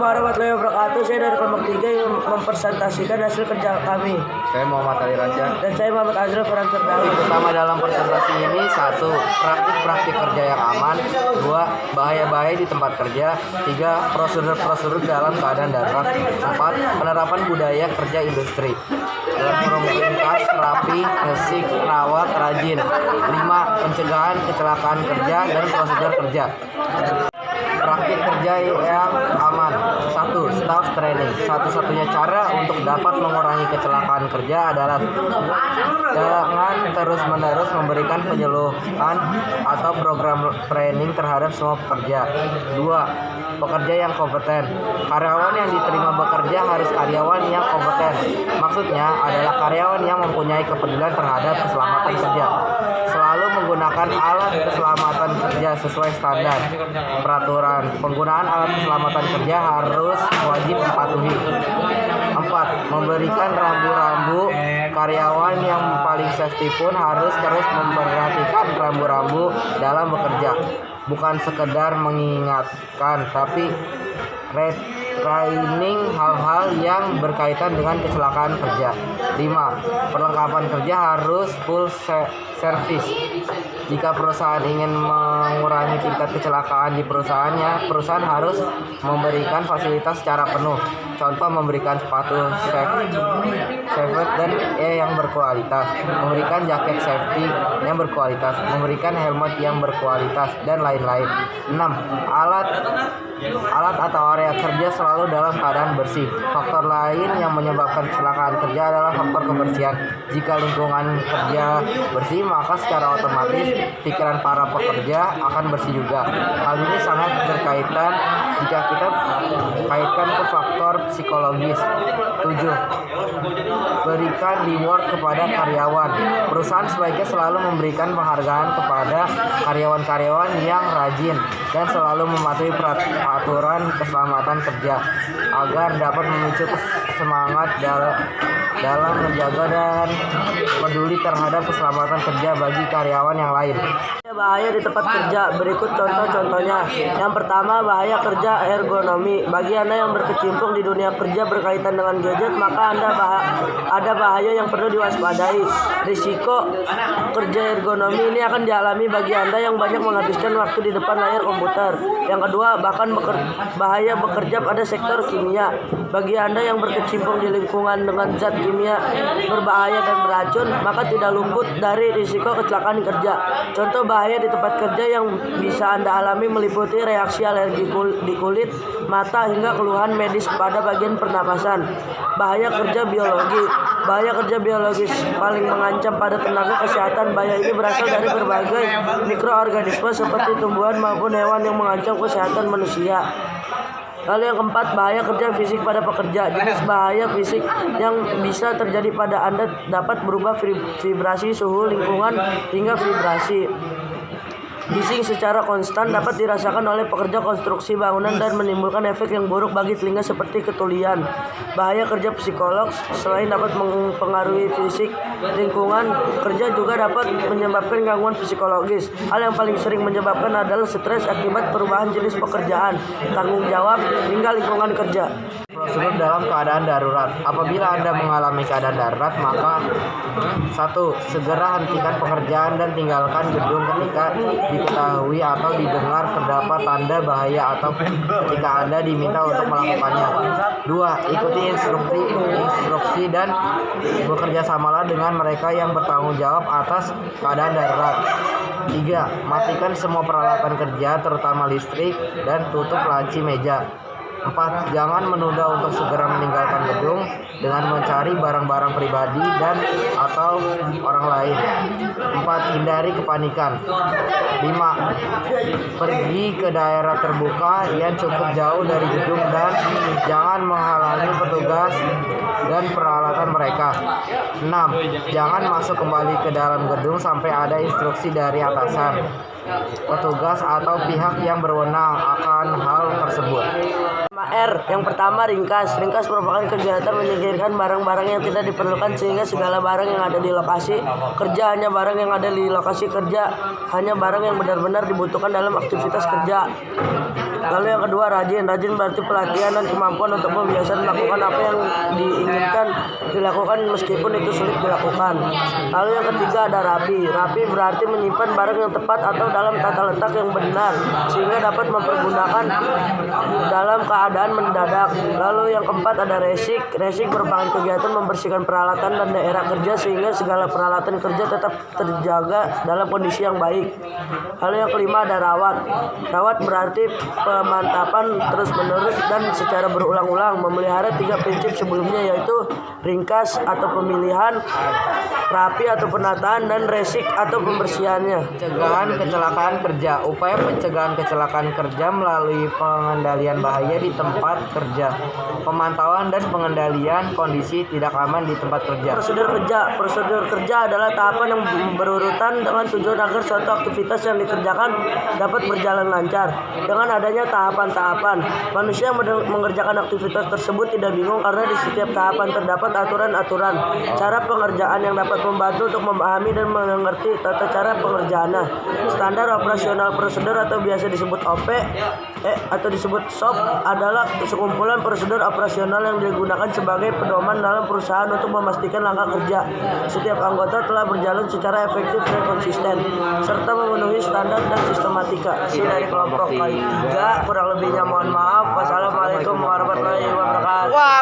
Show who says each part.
Speaker 1: warahmatullahi wabarakatuh. Saya dari kelompok 3 yang mempresentasikan hasil kerja kami.
Speaker 2: Saya Muhammad Ali Raja.
Speaker 1: Dan saya Muhammad Azrul Farhan Firdaus.
Speaker 2: Pertama dalam presentasi ini, 1. Praktik-praktik kerja yang aman. 2. Bahaya-bahaya di tempat kerja. 3. Prosedur-prosedur dalam keadaan darurat. 4. Penerapan budaya kerja industri. Dalam kurung ringkas, rapi, resik, rawat, rajin. 5. Pencegahan kecelakaan kerja dan prosedur kerja. Praktik kerja yang aman. 1. Staff training. Satu-satunya cara untuk dapat mengurangi kecelakaan kerja adalah dengan terus-menerus memberikan penyuluhan atau program training terhadap semua pekerja. 2. Pekerja yang kompeten. Karyawan yang diterima bekerja harus karyawan yang kompeten. Maksudnya adalah karyawan yang mempunyai kepedulian terhadap keselamatan kerja. Selalu menggunakan alat keselamatan kerja sesuai standar. Peraturan penggunaan alat keselamatan kerja harus wajib dipatuhi. 4. Memberikan rambu-rambu. Karyawan yang paling safety pun harus terus memperhatikan rambu-rambu dalam bekerja. Bukan sekedar mengingatkan, tapi training hal-hal yang berkaitan dengan kecelakaan kerja. 5. Perlengkapan kerja harus full service. Jika perusahaan ingin mengurangi tingkat kecelakaan di perusahaannya, perusahaan harus memberikan fasilitas secara penuh. Contoh, memberikan sepatu safety dan yang berkualitas, memberikan jaket safety yang berkualitas, memberikan helmet yang berkualitas, dan lain-lain. 6. Alat atau area kerja selalu dalam keadaan bersih. Faktor lain yang menyebabkan kecelakaan kerja adalah faktor kebersihan. Jika lingkungan kerja bersih, maka secara otomatis pikiran para pekerja akan bersih juga. Hal ini sangat berkaitan jika kita kaitkan ke faktor psikologis. 7. Berikan reward kepada karyawan. Perusahaan sebaiknya selalu memberikan penghargaan kepada karyawan-karyawan yang rajin dan selalu mematuhi aturan keselamatan kerja agar dapat memicu semangat dalam menjaga dan peduli terhadap keselamatan kerja bagi karyawan yang lain.
Speaker 1: Bahaya di tempat kerja. Berikut contoh-contohnya. Yang pertama, bahaya kerja ergonomi. Bagi Anda yang berkecimpung di dunia kerja berkaitan dengan gadget, maka ada bahaya yang perlu diwaspadai. Risiko kerja ergonomi ini akan dialami bagi Anda yang banyak menghabiskan waktu di depan layar komputer. Yang kedua, bahkan bahaya bekerja pada sektor kimia. Bagi Anda yang berkecimpung di lingkungan dengan zat kimia berbahaya dan beracun, maka tidak luput dari risiko kecelakaan kerja. Contoh bahaya di tempat kerja yang bisa Anda alami meliputi reaksi alergi di kulit, mata, hingga keluhan medis pada bagian pernapasan. Bahaya kerja biologi. Bahaya kerja biologis paling mengancam pada tenaga kesehatan. Bahaya ini berasal dari berbagai mikroorganisme seperti tumbuhan maupun hewan yang mengancam kesehatan manusia. Lalu yang keempat, bahaya kerja fisik pada pekerja. Jenis bahaya fisik yang bisa terjadi pada Anda dapat berubah vibrasi suhu lingkungan hingga vibrasi. Bising secara konstan dapat dirasakan oleh pekerja konstruksi bangunan dan menimbulkan efek yang buruk bagi telinga seperti ketulian. Bahaya kerja psikolog selain dapat mempengaruhi fisik, lingkungan kerja juga dapat menyebabkan gangguan psikologis. Hal yang paling sering menyebabkan adalah stres akibat perubahan jenis pekerjaan, tanggung jawab, hingga lingkungan kerja.
Speaker 2: Prosedur dalam keadaan darurat. Apabila Anda mengalami keadaan darurat, maka 1. Segera hentikan pekerjaan dan tinggalkan gedung ketika diketahui atau didengar terdapat tanda bahaya atau ketika Anda diminta untuk melakukannya. 2. Ikuti instruksi dan bekerjasamalah dengan mereka yang bertanggung jawab atas keadaan darurat. 3. Matikan semua peralatan kerja terutama listrik dan tutup laci meja. 4. Jangan menunda untuk segera meninggalkan gedung dengan mencari barang-barang pribadi dan atau orang lain. 4. Hindari kepanikan. 5. Pergi ke daerah terbuka yang cukup jauh dari gedung dan jangan menghalangi petugas dan peralatan mereka. 6. Jangan masuk kembali ke dalam gedung sampai ada instruksi dari atasan, petugas atau pihak yang berwenang akan hal tersebut.
Speaker 1: R. Yang pertama, ringkas. Ringkas merupakan kegiatan menyingkirkan barang-barang yang tidak diperlukan sehingga segala barang yang ada di lokasi kerja hanya barang yang ada di lokasi kerja, hanya barang yang benar-benar dibutuhkan dalam aktivitas kerja. Lalu yang kedua rajin. Rajin berarti pelatihan dan kemampuan untuk membiasakan melakukan apa yang diinginkan dilakukan meskipun itu sulit dilakukan. Lalu yang ketiga ada rapi. Rapi berarti menyimpan barang yang tepat atau dalam tata letak yang benar sehingga dapat mempergunakan dalam keadaan mendadak. Lalu yang keempat ada resik. Resik merupakan kegiatan membersihkan peralatan dan daerah kerja sehingga segala peralatan kerja tetap terjaga dalam kondisi yang baik. Lalu yang kelima ada rawat. Rawat berarti pemantapan terus-menerus dan secara berulang-ulang, memelihara 3 prinsip sebelumnya yaitu ringkas atau pemilihan, rapi atau penataan, dan resik atau pembersihannya.
Speaker 2: Pencegahan kecelakaan kerja. Upaya pencegahan kecelakaan kerja melalui pengendalian bahaya di tempat kerja, pemantauan dan pengendalian kondisi tidak aman di tempat kerja.
Speaker 1: Prosedur kerja. Prosedur kerja adalah tahapan yang berurutan dengan tujuan agar suatu aktivitas yang dikerjakan dapat berjalan lancar. Dengan adanya tahapan-tahapan, manusia yang mengerjakan aktivitas tersebut tidak bingung karena di setiap tahapan terdapat aturan-aturan cara pengerjaan yang dapat membantu untuk memahami dan mengerti tata cara pengerjaannya. Standar operasional prosedur atau biasa disebut OP atau disebut SOP adalah sekumpulan prosedur operasional yang digunakan sebagai pedoman dalam perusahaan untuk memastikan langkah kerja setiap anggota telah berjalan secara efektif dan konsisten serta memenuhi standar dan sistematika. Ini dari kelompok K3. Kurang lebihnya mohon maaf. Wassalamualaikum warahmatullahi wabarakatuh.